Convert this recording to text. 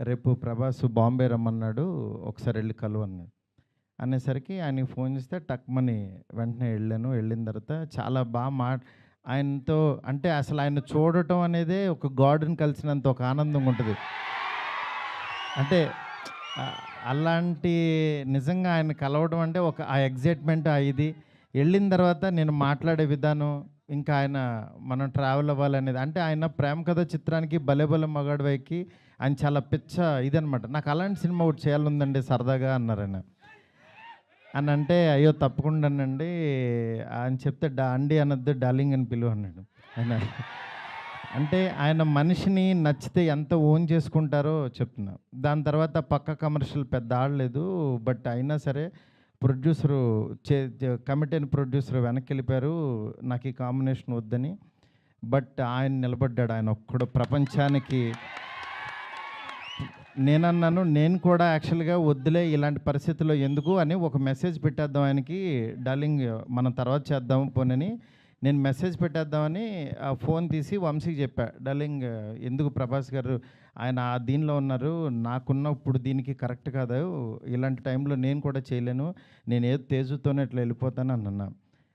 రేపు ప్రభాస్ బాంబే రమ్మన్నాడు. ఒకసారి ఎళ్లి కలువు" అన్నాడు. అనేసరికి ఆయనకి ఫోన్ చేస్తే టక్‌మని వెంటనే ఎళ్ళాను. ఎళ్ళిన తర్వాత చాలా ఆయనతో అంటే అసలు ఆయన్ని చూడటం అనేదే ఒక గాడ్‌ని కలిసినంత ఒక ఆనందంగా ఉంటది. అంటే అలాంటి నిజంగా ఆయన్ని కలవడం అంటే ఒక ఆ ఎక్సైట్‌మెంట్ ఇది. ఎళ్ళిన తర్వాత నేను మాట్లాడే విధానం, ఇంకా మనం ట్రావెల్ అవ్వాలనేది అంటే ఆయన 'ప్రేమ కథ' చిత్రానికి 'భలే భలే మగాడివై'కి ఆయన చాలా పిచ్చ ఇదనమాట. నాకు అలాంటి సినిమా ఒకటి చేయాలనుందండి సరదాగా అన్నారాయన. అనంటే, "అయ్యో! తప్పకుండానండి" అని చెప్తే, అండి అనొద్దు డార్లింగ్ అని పిలువు" అన్నాడు. ఆయన అంటే ఆయన మనిషిని నచ్చితే ఎంత ఓన్ చేసుకుంటారో చెప్తున్నా. దాని తర్వాత పక్క కమర్షియల్ పెద్ద ఆడలేదు. బట్ అయినా సరే ప్రొడ్యూసరు చే చే కమిట్ అయిన ప్రొడ్యూసర్ వెనక్కెళ్ళిపోయారు. నాకు ఈ కాంబినేషన్ వద్దని. బట్ ఆయన నిలబడ్డాడు. ఆయన ఒక్కడు ప్రపంచానికి నేనన్నాను, నేను కూడా యాక్చువల్‌గా వద్దులే ఇలాంటి పరిస్థితుల్లో ఎందుకు అని ఒక మెసేజ్ పెట్టేద్దాం ఆయనకి, డార్లింగ్ మనం తర్వాత చేద్దాం పోనని. నేను మెసేజ్ పెట్టేద్దామని ఫోన్ తీసి వంశీకి చెప్పా. డార్లింగ్ ఎందుకు ప్రభాస్ గారు ఆయన ఆ దీనిలో ఉన్నారు. నాకున్నప్పుడు దీనికి కరెక్ట్ కాదు. ఇలాంటి టైంలో నేను కూడా చేయలేను. నేనేదో తేజుతోనే ఇట్లా వెళ్ళిపోతాను అని అన్నా.